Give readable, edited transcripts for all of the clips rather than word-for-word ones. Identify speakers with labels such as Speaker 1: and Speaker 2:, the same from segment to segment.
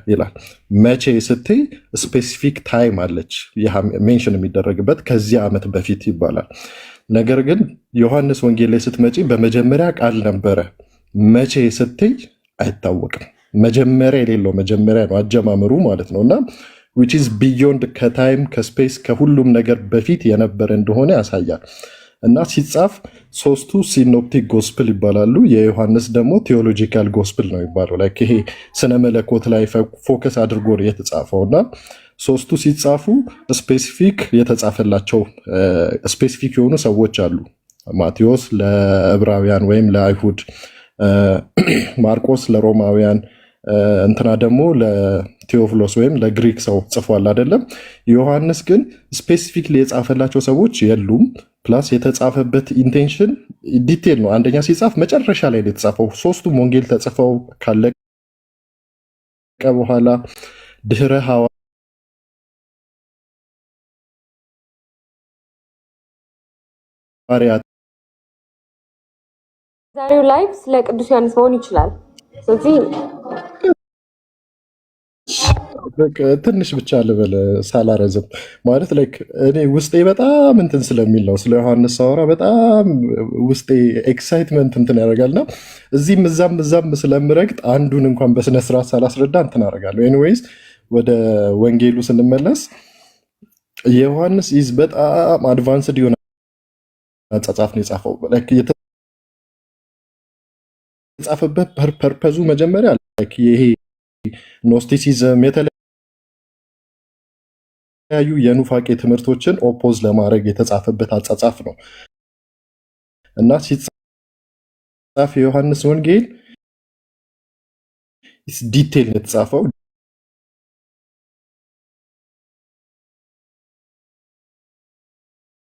Speaker 1: ይላል። መቼ ስትይ ስፔሲፊክ ታይም አለች ሜንሽን የሚደረግበት ከዚህ ዓመት በፊት ይባላል። ነገር ግን ዮሐንስ ወንጌል ላይ ስትመጪ በመጀመሪያ ቃል ነበረ። መቼ ስትይ አይታወቅም። መጀመሪያ የሌለው መጀመሪያ ነው አጀማመሩ ማለት ነው። እና which is beyond ከታይም ከስፔስ ከሁሉም ነገር በፊት የነበረ እንደሆነ ያሳያል። እና ሲጻፍ ሶስቱ ሲኖፕቲክ ጎስፕል ይባላሉ። የዮሐንስ ደግሞ ቴዎሎጂካል ጎስፕል ነው ይባለው። ላይክ ይሄ ስነ መለኮት ላይ ፎከስ አድርጎ ነው የተጻፈው። እና ሶስቱ ሲጻፉ ስፔሲፊክ የተጻፈላቸው ስፔሲፊክ የሆኑ ሰዎች አሉ። ማቴዎስ ለዕብራውያን ወይም ለአይሁድ፣ ማርቆስ ለሮማውያን፣ እንትና ደግሞ ለቴዎፍሎስ ወይም ለግሪክ ሰው ጽፏል አይደለም። ዮሐንስ ግን ስፔሲፊክሊ የጻፈላቸው ሰዎች የሉም። ፕላስ የተጻፈበት ኢንቴንሽን ዲቴል ነው። አንደኛ ሲጻፍ መጨረሻ ላይ ነው የተጻፈው። ሶስቱም ወንጌል ተጽፈው ካለቀ በኋላ ድህረ ሐዋርያት
Speaker 2: ዛሬው ላይቭ ስለ ቅዱስ ዮሐንስ መሆን ይችላል። ስለዚህ
Speaker 1: ትንሽ ብቻ ልበል ሳላረዝም ማለት ላይክ እኔ ውስጤ በጣም እንትን ስለሚል ነው። ስለ ዮሐንስ ሳወራ በጣም ውስጤ ኤክሳይትመንት እንትን ያደርጋልና እዚህም እዛም ስለምረግጥ አንዱን እንኳን በስነስርዓት ሳላስረዳ እንትን አደርጋለሁ። ኤኒዌይስ ወደ ወንጌሉ ስንመለስ የዮሐንስ ኢዝ በጣም አድቫንስድ የሆነ አጻጻፍ ነው የጻፈው። የተጻፈበት ፐርፐዙ መጀመሪያ ይሄ ኖስቲሲዝም የተለያዩ የኑፋቄ ትምህርቶችን ኦፖዝ ለማድረግ የተጻፈበት አጻጻፍ ነው እና ሲጻፍ የዮሐንስ ወንጌል ዲቴል ነው የተጻፈው።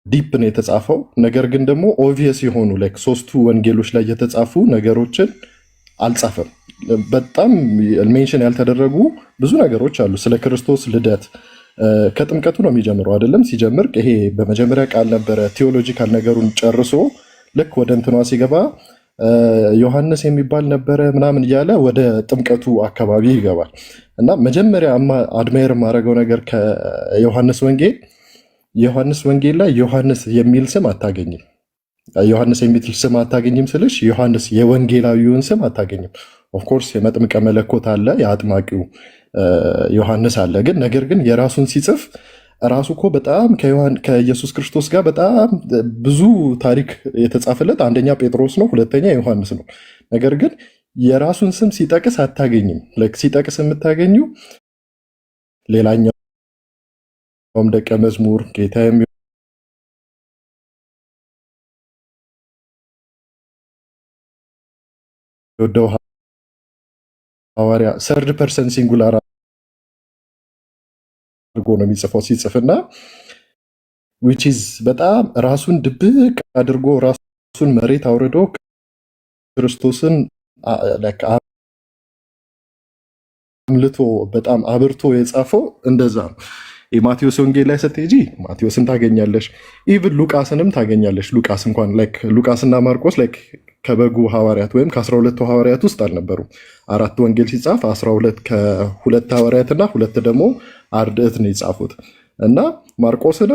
Speaker 1: ዲፕ ነው የተጻፈው። ነገር ግን ደግሞ ኦብቪየስ የሆኑ ላይክ ሶስቱ ወንጌሎች ላይ የተጻፉ ነገሮችን አልጻፈም። በጣም ሜንሽን ያልተደረጉ ብዙ ነገሮች አሉ። ስለ ክርስቶስ ልደት ከጥምቀቱ ነው የሚጀምረው አይደለም። ሲጀምር ይሄ በመጀመሪያ ቃል ነበረ። ቴዎሎጂካል ነገሩን ጨርሶ ልክ ወደ እንትኗ ሲገባ ዮሐንስ የሚባል ነበረ ምናምን እያለ ወደ ጥምቀቱ አካባቢ ይገባል እና መጀመሪያ አድማየር የማደርገው ነገር ከዮሐንስ ወንጌል ላይ ዮሐንስ የሚል ስም አታገኝም። ዮሐንስ የሚል ስም አታገኝም ስልሽ ዮሐንስ የወንጌላዊውን ስም አታገኝም። ኦፍኮርስ የመጥምቀ መለኮት አለ፣ የአጥማቂው ዮሐንስ አለ። ግን ነገር ግን የራሱን ሲጽፍ ራሱ እኮ በጣም ከኢየሱስ ክርስቶስ ጋር በጣም ብዙ ታሪክ የተጻፈለት አንደኛ ጴጥሮስ ነው፣ ሁለተኛ ዮሐንስ ነው። ነገር ግን የራሱን ስም ሲጠቅስ አታገኝም። ሲጠቅስ የምታገኙ ሌላኛውም ደቀ መዝሙር ጌታ የሚወደው ሐዋርያ ሰርድ ፐርሰን ሲንጉላር አድርጎ ነው የሚጽፈው ሲጽፍና which is በጣም ራሱን ድብቅ አድርጎ ራሱን መሬት አውርዶ ክርስቶስን አምልቶ በጣም አብርቶ የጻፈው እንደዛ ነው። የማቴዎስ ወንጌል ላይ ስትሄጂ ማቴዎስን ታገኛለሽ፣ ኢቭን ሉቃስንም ታገኛለሽ። ሉቃስ እንኳን ሉቃስና ማርቆስ ከበጉ ሐዋርያት ወይም ከ12ቱ ሐዋርያት ውስጥ አልነበሩም። 4 ወንጌል ሲጻፍ 12 ከ2 ሐዋርያትና 2 ደግሞ አርድእት ነው የጻፉት እና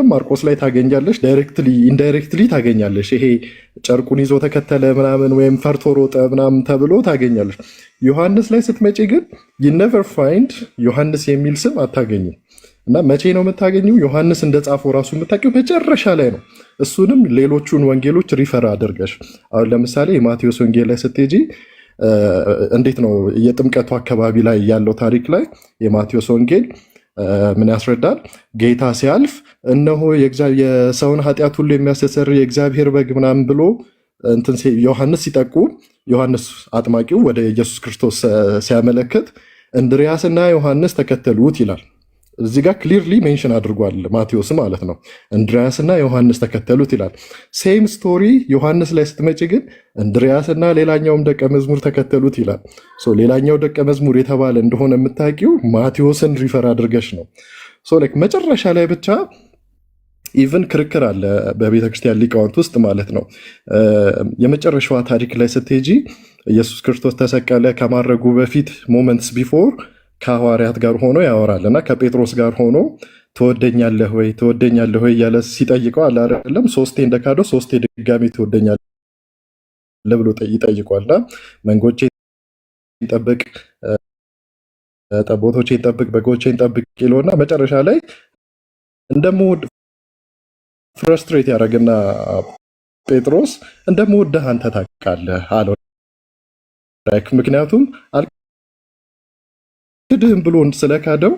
Speaker 1: ማርቆስ ላይ ታገኛለሽ። ዳይሬክትሊ ኢንዳይሬክትሊ ታገኛለሽ። ይሄ ጨርቁን ይዞ ተከተለ ምናምን ወይም ፈርቶ ሮጠ ምናምን ተብሎ ታገኛለሽ። ዮሐንስ ላይ ስትመጪ ግን you never find ዮሐንስ የሚል ስም አታገኝም። እና መቼ ነው የምታገኘው? ዮሐንስ እንደጻፈው ራሱ የምታውቂው መጨረሻ ላይ ነው። እሱንም ሌሎቹን ወንጌሎች ሪፈር አድርገሽ አሁን ለምሳሌ የማቴዎስ ወንጌል ላይ ስትሄጂ እንዴት ነው የጥምቀቱ አካባቢ ላይ ያለው ታሪክ ላይ የማቴዎስ ወንጌል ምን ያስረዳል? ጌታ ሲያልፍ እነሆ የሰውን ኃጢአት ሁሉ የሚያስተሰርይ የእግዚአብሔር በግ ምናምን ብሎ ዮሐንስ ሲጠቁም ዮሐንስ አጥማቂው ወደ ኢየሱስ ክርስቶስ ሲያመለክት እንድሪያስና ዮሐንስ ተከተሉት ይላል። እዚህ ጋር ክሊርሊ ሜንሽን አድርጓል ማቴዎስ ማለት ነው። እንድሪያስና ዮሐንስ ተከተሉት ይላል። ሴም ስቶሪ ዮሐንስ ላይ ስትመጪ ግን እንድሪያስና ሌላኛውም ደቀ መዝሙር ተከተሉት ይላል። ሌላኛው ደቀ መዝሙር የተባለ እንደሆነ የምታውቂው ማቴዎስን ሪፈር አድርገሽ ነው። መጨረሻ ላይ ብቻ ኢቨን ክርክር አለ በቤተክርስቲያን ሊቃውንት ውስጥ ማለት ነው። የመጨረሻዋ ታሪክ ላይ ስትሄጂ ኢየሱስ ክርስቶስ ተሰቀለ ከማድረጉ በፊት ሞመንትስ ቢፎር ከሐዋርያት ጋር ሆኖ ያወራል እና ከጴጥሮስ ጋር ሆኖ ትወደኛለህ ወይ እያለ ሲጠይቀው አለ አይደለም፣ ሶስቴ እንደካደው ሶስቴ ድጋሚ ትወደኛለህ ብሎ ይጠይቋልና መንጎቼን ጠብቅ፣ ጠቦቶቼን ጠብቅ፣ በጎቼን ጠብቅ ይለውና መጨረሻ ላይ እንደምወድ ፍረስትሬት ያደረግና ጴጥሮስ እንደምወድህ አንተ ታውቃለህ አለው። ምክንያቱም አልክድህም ብሎ ስለካደው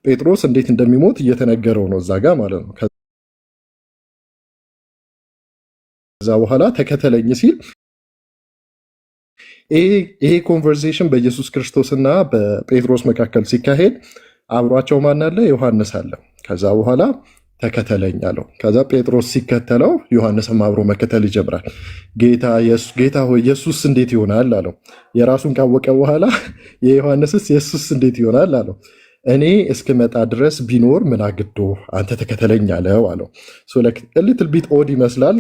Speaker 1: ጴጥሮስ እንዴት እንደሚሞት እየተነገረው ነው እዛ ጋር ማለት ነው። ከዛ በኋላ ተከተለኝ ሲል ይሄ ኮንቨርሴሽን በኢየሱስ ክርስቶስና በጴጥሮስ መካከል ሲካሄድ አብሯቸው ማን አለ? ዮሐንስ አለ። ከዛ በኋላ ተከተለኝ አለው። ከዛ ጴጥሮስ ሲከተለው ዮሐንስም አብሮ መከተል ይጀምራል። ጌታ ሆይ ኢየሱስ እንዴት ይሆናል አለው። የራሱን ካወቀ በኋላ የዮሐንስስ ኢየሱስ እንዴት ይሆናል አለው። እኔ እስክመጣ ድረስ ቢኖር ምን አግዶ አንተ ተከተለኝ አለው አለው። ሊትል ቢት ኦድ ይመስላል።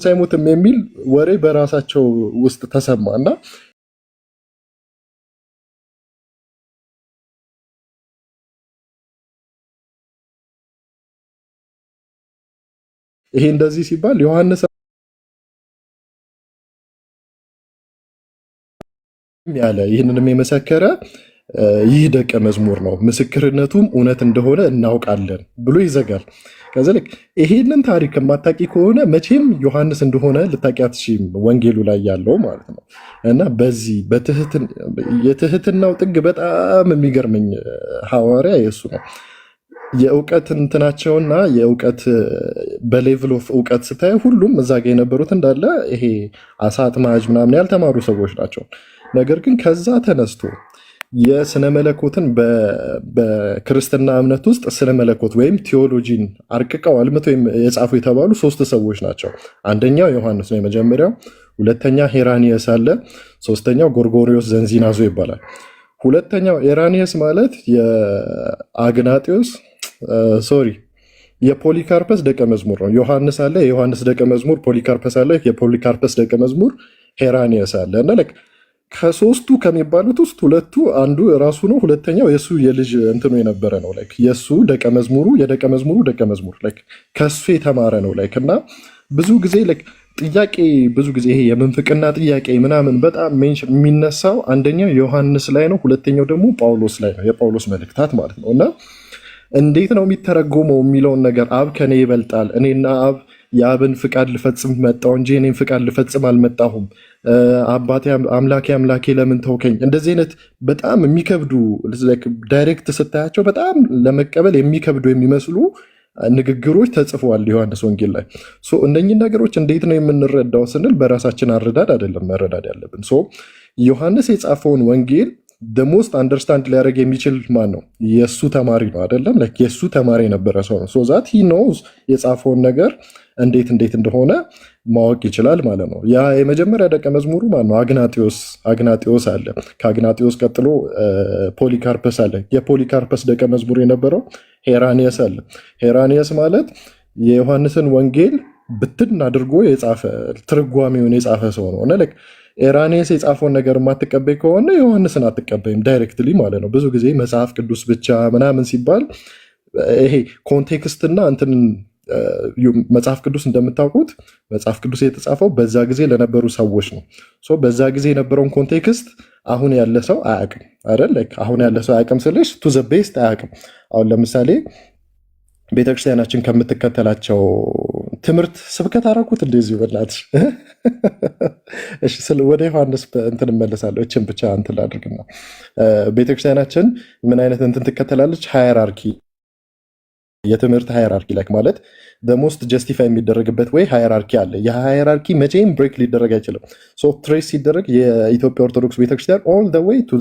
Speaker 1: አይሞትም የሚል ወሬ በራሳቸው ውስጥ ተሰማ እና ይሄ እንደዚህ ሲባል ዮሐንስ ያለ ይህንንም የመሰከረ ይህ ደቀ መዝሙር ነው፣ ምስክርነቱም እውነት እንደሆነ እናውቃለን ብሎ ይዘጋል። ከዚ ልክ ይሄንን ታሪክ የማታውቂ ከሆነ መቼም ዮሐንስ እንደሆነ ልታውቂ አትችይም፣ ወንጌሉ ላይ ያለው ማለት ነው። እና በዚህ የትህትናው ጥግ በጣም የሚገርመኝ ሐዋርያ የእሱ ነው። የእውቀት እንትናቸውና የእውቀት በሌቭል ኦፍ እውቀት ስታይ ሁሉም እዛ ጋ የነበሩት እንዳለ ይሄ አሳ አጥማጅ ምናምን ያልተማሩ ሰዎች ናቸው። ነገር ግን ከዛ ተነስቶ የስነ መለኮትን በክርስትና እምነት ውስጥ ስነ መለኮት ወይም ቴዎሎጂን አርቅቀው አልምተው የጻፉ የተባሉ ሶስት ሰዎች ናቸው። አንደኛው ዮሐንስ ነው የመጀመሪያው፣ ሁለተኛ ሄራኒየስ አለ፣ ሶስተኛው ጎርጎሪዮስ ዘንዚናዞ ይባላል። ሁለተኛው ኤራኒየስ ማለት የአግናጢዮስ የፖሊካርፐስ ደቀ መዝሙር ነው። ዮሐንስ አለ፣ የዮሐንስ ደቀ መዝሙር ፖሊካርፐስ አለ፣ የፖሊካርፐስ ደቀ መዝሙር ሄራኒየስ አለ እና ከሶስቱ ከሚባሉት ውስጥ ሁለቱ አንዱ ራሱ ነው። ሁለተኛው የሱ የልጅ እንትኑ የነበረ ነው። የሱ ደቀ መዝሙሩ የደቀ መዝሙሩ ደቀ መዝሙር ከሱ የተማረ ነው። እና ብዙ ጊዜ ጥያቄ ብዙ ጊዜ ይሄ የምንፍቅና ጥያቄ ምናምን በጣም የሚነሳው አንደኛው ዮሐንስ ላይ ነው፣ ሁለተኛው ደግሞ ጳውሎስ ላይ ነው። የጳውሎስ መልእክታት ማለት ነው። እና እንዴት ነው የሚተረጎመው የሚለውን ነገር አብ ከኔ ይበልጣል፣ እኔና አብ የአብን ፍቃድ ልፈጽም መጣሁ እንጂ እኔም ፍቃድ ልፈጽም አልመጣሁም፣ አባቴ አምላኬ ለምን ተውከኝ፣ እንደዚህ አይነት በጣም የሚከብዱ ዳይሬክት ስታያቸው በጣም ለመቀበል የሚከብዱ የሚመስሉ ንግግሮች ተጽፈዋል ዮሐንስ ወንጌል ላይ። እነኚህ ነገሮች እንዴት ነው የምንረዳው ስንል በራሳችን አረዳድ አይደለም መረዳድ ያለብን። ዮሐንስ የጻፈውን ወንጌል ሞስት አንደርስታንድ ሊያደርግ የሚችል ማን ነው? የእሱ ተማሪ ነው አይደለም? የእሱ ተማሪ የነበረ ሰው ነው። ዛት ሂ ኖውዝ የጻፈውን ነገር እንዴት እንደሆነ ማወቅ ይችላል ማለት ነው። ያ የመጀመሪያ ደቀ መዝሙሩ ማን ነው? አግናጢዮስ አለ። ከአግናጢዮስ ቀጥሎ ፖሊካርፐስ አለ። የፖሊካርፐስ ደቀ መዝሙር የነበረው ሄራኒየስ አለ። ሄራኒየስ ማለት የዮሐንስን ወንጌል ብትን አድርጎ የጻፈ ትርጓሜውን የጻፈ ሰው ነው። ኤራኒየስ የጻፈውን ነገር የማትቀበይ ከሆነ ዮሐንስን አትቀበይም ዳይሬክትሊ ማለት ነው። ብዙ ጊዜ መጽሐፍ ቅዱስ ብቻ ምናምን ሲባል ይሄ ኮንቴክስትና እንትን መጽሐፍ ቅዱስ እንደምታውቁት መጽሐፍ ቅዱስ የተጻፈው በዛ ጊዜ ለነበሩ ሰዎች ነው። በዛ ጊዜ የነበረውን ኮንቴክስት አሁን ያለ ሰው አያውቅም አይደል? አሁን ያለ ሰው አያውቅም ስልሽ ቱ ዘ ቤስት አያውቅም። አሁን ለምሳሌ ቤተክርስቲያናችን ከምትከተላቸው ትምህርት ስብከት አደረኩት እንደዚህ በላትሽ። ወደ ዮሐንስ እንትን እመለሳለሁ። እችን ብቻ እንትን ላድርግና ቤተክርስቲያናችን ምን አይነት እንትን ትከተላለች? ሃየራርኪ የትምህርት ሃይራርኪ ላይክ ማለት በሞስት ጀስቲፋይ የሚደረግበት ወይ ሃይራርኪ አለ። የሃይራርኪ መቼም ብሬክ ሊደረግ አይችልም። ሶ ትሬስ ሲደረግ የኢትዮጵያ ኦርቶዶክስ ቤተክርስቲያን ኦል ደ ዌይ ቱ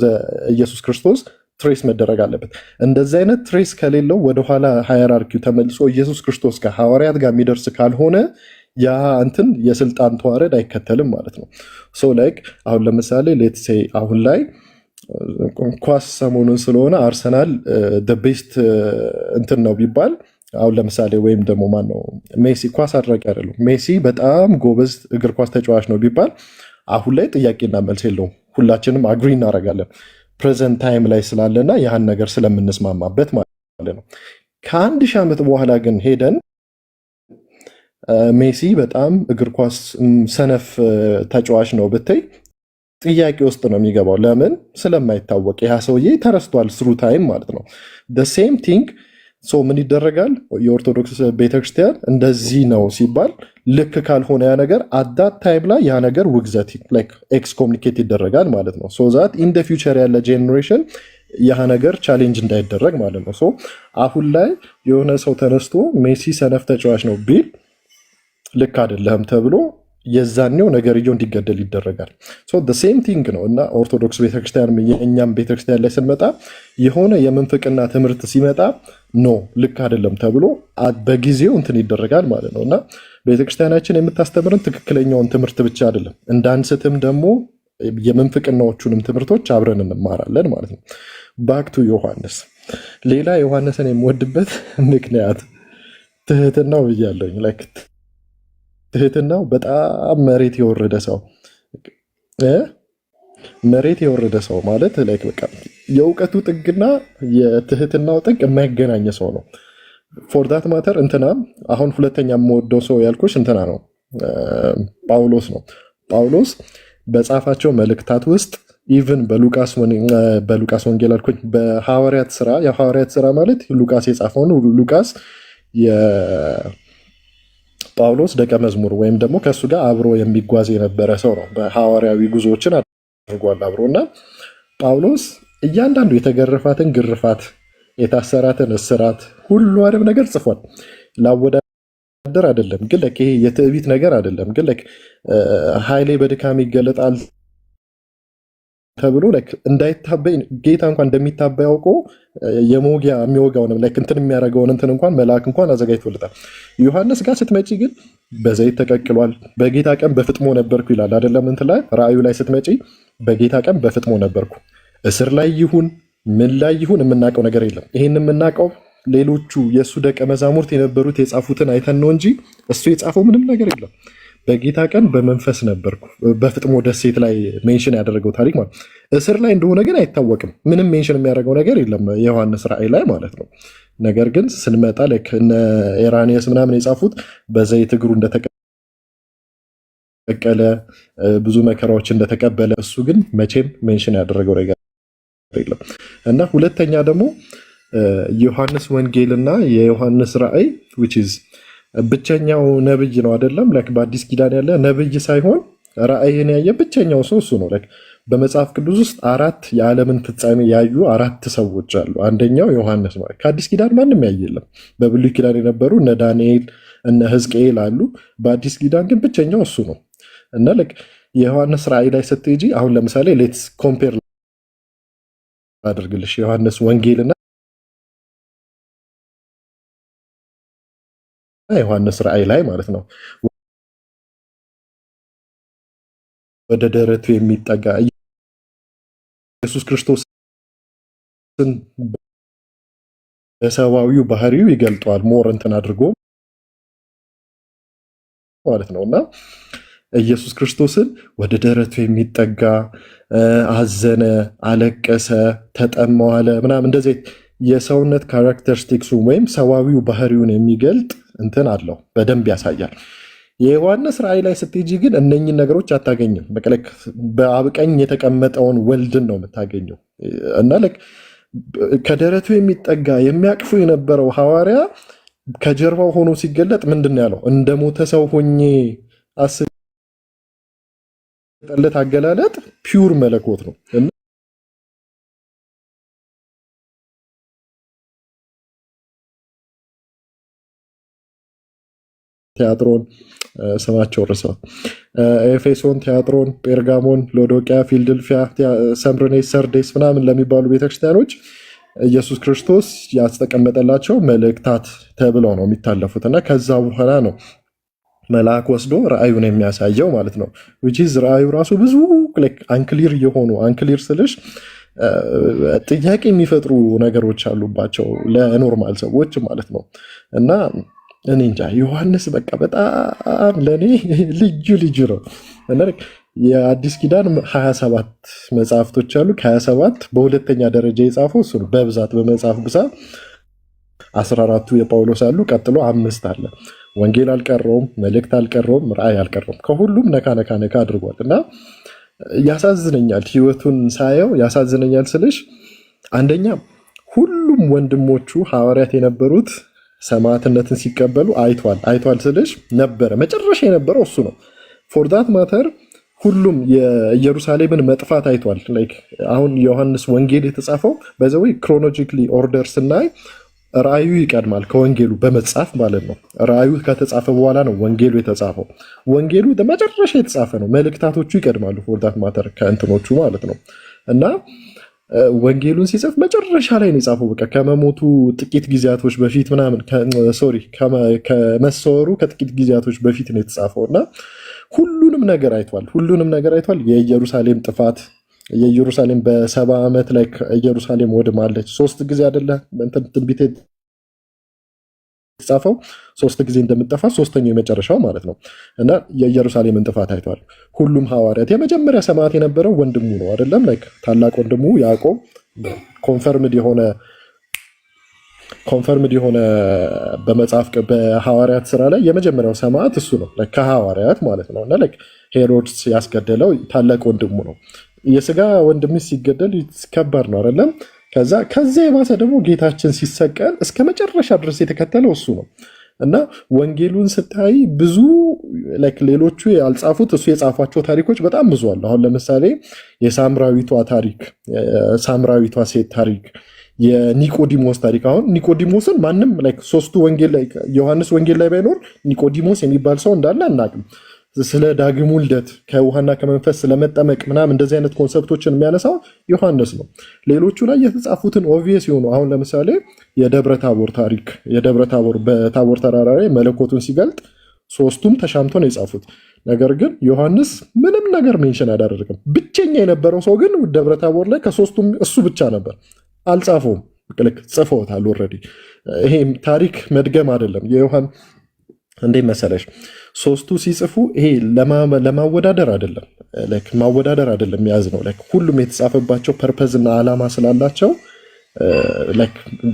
Speaker 1: ኢየሱስ ክርስቶስ ትሬስ መደረግ አለበት። እንደዚህ አይነት ትሬስ ከሌለው ወደኋላ ሃይራርኪው ተመልሶ ኢየሱስ ክርስቶስ ከሐዋርያት ጋር የሚደርስ ካልሆነ ያ እንትን የስልጣን ተዋረድ አይከተልም ማለት ነው። ሶ ላይክ አሁን ለምሳሌ ሌትስ ሴይ አሁን ላይ ኳስ ሰሞኑን ስለሆነ አርሰናል ቤስት እንትን ነው ቢባል አሁን ለምሳሌ ወይም ደግሞ ማን ነው ሜሲ ኳስ አድራጊ አይደለም፣ ሜሲ በጣም ጎበዝ እግር ኳስ ተጫዋች ነው ቢባል አሁን ላይ ጥያቄና መልስ የለውም። ሁላችንም አግሪ እናደርጋለን ፕሬዘንት ታይም ላይ ስላለና ያህን ነገር ስለምንስማማበት ማለት ነው። ከአንድ ሺህ ዓመት በኋላ ግን ሄደን ሜሲ በጣም እግር ኳስ ሰነፍ ተጫዋች ነው ብትይ ጥያቄ ውስጥ ነው የሚገባው። ለምን? ስለማይታወቅ ያ ሰውዬ ተረስቷል ስሩ ታይም ማለት ነው። ሴም ቲንግ ምን ይደረጋል? የኦርቶዶክስ ቤተክርስቲያን እንደዚህ ነው ሲባል ልክ ካልሆነ ያ ነገር አዳት ታይም ላይ ያ ነገር ውግዘት ኤክስኮሚኒኬት ይደረጋል ማለት ነው። ሶ ዛት ኢን ደ ፊውቸር ያለ ጄኔሬሽን ያ ነገር ቻሌንጅ እንዳይደረግ ማለት ነው። ሶ አሁን ላይ የሆነ ሰው ተነስቶ ሜሲ ሰነፍ ተጫዋች ነው ቢል ልክ አይደለም ተብሎ የዛኔው ነገርየው እንዲገደል ይደረጋል። ሴም ቲንግ ነው እና ኦርቶዶክስ ቤተክርስቲያን የእኛም ቤተክርስቲያን ላይ ስንመጣ የሆነ የምንፍቅና ትምህርት ሲመጣ ኖ ልክ አይደለም ተብሎ በጊዜው እንትን ይደረጋል ማለት ነው። እና ቤተክርስቲያናችን የምታስተምርን ትክክለኛውን ትምህርት ብቻ አይደለም፣ እንዳንስትም ደግሞ የምንፍቅናዎቹንም ትምህርቶች አብረን እንማራለን ማለት ነው። ባክ ቱ ዮሐንስ። ሌላ ዮሐንስን የምወድበት ምክንያት ትህትናው ብያለኝ። ትህትናው በጣም መሬት የወረደ ሰው ማለት በቃ የእውቀቱ ጥግና የትህትናው ጥግ የማይገናኝ ሰው ነው። ፎር ዳት ማተር እንትና አሁን ሁለተኛ የምወደው ሰው ያልኩሽ እንትና ነው፣ ጳውሎስ ነው። ጳውሎስ በጻፋቸው መልእክታት ውስጥ ኢቭን በሉቃስ ወንጌል አልኩኝ፣ በሐዋርያት ስራ የሐዋርያት ስራ ማለት ሉቃስ የጻፈውን ሉቃስ ጳውሎስ ደቀ መዝሙር ወይም ደግሞ ከእሱ ጋር አብሮ የሚጓዝ የነበረ ሰው ነው። በሐዋርያዊ ጉዞዎችን አድርጓል አብሮ እና ጳውሎስ እያንዳንዱ የተገረፋትን ግርፋት፣ የታሰራትን እስራት ሁሉ አደብ ነገር ጽፏል። ላወዳደር አይደለም ግን ይሄ የትዕቢት ነገር አይደለም ግን ኃይሌ በድካም ይገለጣል ተብሎ እንዳይታበይ ጌታ እንኳን እንደሚታበይ አውቆ የሚወጋውንም እንትን የሚያደርገውን እንትን እንኳን መልአክ እንኳን አዘጋጅቶለታል። ዮሐንስ ጋር ስትመጪ ግን በዘይት ተቀቅሏል። በጌታ ቀን በፍጥሞ ነበርኩ ይላል አይደለም? እንትን ላይ ራእዩ ላይ ስትመጪ በጌታ ቀን በፍጥሞ ነበርኩ። እስር ላይ ይሁን ምን ላይ ይሁን የምናውቀው ነገር የለም። ይህን የምናውቀው ሌሎቹ የእሱ ደቀ መዛሙርት የነበሩት የጻፉትን አይተን ነው እንጂ እሱ የጻፈው ምንም ነገር የለም። በጌታ ቀን በመንፈስ ነበርኩ። በፍጥሞ ደሴት ላይ ሜንሽን ያደረገው ታሪክ ማለት እስር ላይ እንደሆነ ግን አይታወቅም። ምንም ሜንሽን የሚያደርገው ነገር የለም የዮሐንስ ራእይ ላይ ማለት ነው። ነገር ግን ስንመጣ እነ ኤራኒየስ ምናምን የጻፉት በዘይት እግሩ እንደተቀቀለ ብዙ መከራዎች እንደተቀበለ፣ እሱ ግን መቼም ሜንሽን ያደረገው ነገር የለም። እና ሁለተኛ ደግሞ ዮሐንስ ወንጌልና የዮሐንስ ራእይ ብቸኛው ነብይ ነው አይደለም? በአዲስ ኪዳን ያለ ነብይ ሳይሆን ራእይን ያየ ብቸኛው ሰው እሱ ነው። በመጽሐፍ ቅዱስ ውስጥ 4 የዓለምን ፍጻሜ ያዩ 4 ሰዎች አሉ። አንደኛው ዮሐንስ ነው። ከአዲስ ኪዳን ማንም ያየ የለም። በብሉይ ኪዳን የነበሩ እነ ዳንኤል እነ ሕዝቅኤል አሉ። በአዲስ ኪዳን ግን ብቸኛው እሱ ነው። እና የዮሐንስ ራእይ ላይ ስትሄጂ አሁን ለምሳሌ ሌትስ ኮምፔር አድርግልሽ ዮሐንስ ወንጌልና ዮሐንስ ራእይ ላይ ማለት ነው። ወደ ደረቱ የሚጠጋ ኢየሱስ ክርስቶስን በሰዋዊው ባህሪው ይገልጠዋል። ሞር እንትን አድርጎ ማለት ነው። እና ኢየሱስ ክርስቶስን ወደ ደረቱ የሚጠጋ አዘነ፣ አለቀሰ፣ ተጠማው አለ ምናምን እንደዚህ የሰውነት ካራክተሪስቲክሱ ወይም ሰዋዊው ባህሪውን የሚገልጥ እንትን አለው፣ በደንብ ያሳያል። የዮሐንስ ራእይ ላይ ስትሄጂ ግን እነኝን ነገሮች አታገኝም። በአብ ቀኝ የተቀመጠውን ወልድን ነው የምታገኘው። እና ከደረቱ የሚጠጋ የሚያቅፉ የነበረው ሐዋርያ ከጀርባው ሆኖ ሲገለጥ ምንድን ነው ያለው? እንደ ሞተ ሰው ሆኜ አስጠለት አገላለጥ ፒውር መለኮት ነው። ቲያጥሮን ስማቸው ርሰው ኤፌሶን፣ ቲያጥሮን፣ ጴርጋሞን፣ ሎዶቅያ፣ ፊልድልፊያ፣ ሰምርኔስ፣ ሰርዴስ ምናምን ለሚባሉ ቤተክርስቲያኖች ኢየሱስ ክርስቶስ ያስጠቀመጠላቸው መልእክታት ተብለው ነው የሚታለፉት እና ከዛ በኋላ ነው መልአክ ወስዶ ራእዩን የሚያሳየው ማለት ነው። ራእዩ ራሱ ብዙ አንክሊር የሆኑ አንክሊር ስልሽ ጥያቄ የሚፈጥሩ ነገሮች አሉባቸው ለኖርማል ሰዎች ማለት ነው። እና እኔ እንጃ ዮሐንስ በቃ በጣም ለእኔ ልዩ ነው። እና የአዲስ ኪዳን 27 መጽሐፍቶች አሉ። ከ27 በሁለተኛ ደረጃ የጻፈው እሱ ነው በብዛት በመጽሐፍ ብዛት 14ቱ የጳውሎስ አሉ። ቀጥሎ 5 አለ። ወንጌል አልቀረውም፣ መልእክት አልቀረውም፣ ራእይ አልቀረውም። ከሁሉም ነካ አድርጓል እና ያሳዝነኛል። ህይወቱን ሳየው ያሳዝነኛል ስልሽ አንደኛ ሁሉም ወንድሞቹ ሐዋርያት የነበሩት ሰማዕትነትን ሲቀበሉ አይቷል ስልሽ ነበረ። መጨረሻ የነበረው እሱ ነው። ፎር ዳት ማተር ሁሉም የኢየሩሳሌምን መጥፋት አይቷል። አሁን ዮሐንስ ወንጌል የተጻፈው በዘወይ ክሮኖሎጂካሊ ኦርደር ስናይ ራእዩ ይቀድማል ከወንጌሉ በመጻፍ ማለት ነው። ራእዩ ከተጻፈ በኋላ ነው ወንጌሉ የተጻፈው። ወንጌሉ መጨረሻ የተጻፈ ነው። መልእክታቶቹ ይቀድማሉ ፎር ዳት ማተር ከእንትኖቹ ማለት ነው። እና ወንጌሉን ሲጽፍ መጨረሻ ላይ ነው የጻፈው። በቃ ከመሞቱ ጥቂት ጊዜያቶች በፊት ምናምን ከመሰወሩ ከጥቂት ጊዜያቶች በፊት ነው የተጻፈው እና ሁሉንም ነገር አይቷል። የኢየሩሳሌም ጥፋት የኢየሩሳሌም በ70 ዓመት ላይ ኢየሩሳሌም ወድማለች። 3 ጊዜ አይደለ ትንቢት የተጻፈው 3 ጊዜ እንደምጠፋ 3ኛው የመጨረሻው ማለት ነው። እና የኢየሩሳሌምን ጥፋት አይቷል። ሁሉም ሐዋርያት የመጀመሪያ ሰማዕት የነበረው ወንድሙ ነው አይደለም ታላቅ ወንድሙ ያዕቆብ ኮንፈርምድ የሆነ በመጽሐፍ በሐዋርያት ስራ ላይ የመጀመሪያው ሰማዕት እሱ ነው ከሐዋርያት ማለት ነው። እና ሄሮድስ ያስገደለው ታላቅ ወንድሙ ነው። የስጋ ወንድም ሲገደል ከባድ ነው አይደለም? ከዛ የባሰ ደግሞ ጌታችን ሲሰቀል እስከ መጨረሻ ድረስ የተከተለው እሱ ነው። እና ወንጌሉን ስታይ ብዙ ሌሎቹ ያልጻፉት እሱ የጻፏቸው ታሪኮች በጣም ብዙ አሉ። አሁን ለምሳሌ የሳምራዊቷ ሴት ታሪክ፣ የኒቆዲሞስ ታሪክ። አሁን ኒቆዲሞስን ማንም ሶስቱ ወንጌል ላይ ዮሐንስ ወንጌል ላይ ባይኖር ኒቆዲሞስ የሚባል ሰው እንዳለ አናውቅም። ስለ ዳግሙ ልደት ከውሃና ከመንፈስ ስለመጠመቅ ምናምን እንደዚህ አይነት ኮንሰፕቶችን የሚያነሳው ዮሐንስ ነው። ሌሎቹ ላይ የተጻፉትን ኦብቪየስ የሆኑ አሁን ለምሳሌ የደብረ ታቦር ታሪክ በታቦር ተራራ ላይ መለኮቱን ሲገልጥ ሶስቱም ተሻምቶ ነው የጻፉት። ነገር ግን ዮሐንስ ምንም ነገር ሜንሽን አላደረገም። ብቸኛ የነበረው ሰው ግን ደብረ ታቦር ላይ ከሶስቱም እሱ ብቻ ነበር። አልጻፈውም። ጽፈውታል ኦልሬዲ። ይሄ ታሪክ መድገም አይደለም። እንዴት መሰለሽ ሶስቱ ሲጽፉ ይሄ ለማወዳደር አይደለም ያዝ ነው። ሁሉም የተጻፈባቸው ፐርፐዝና ዓላማ ስላላቸው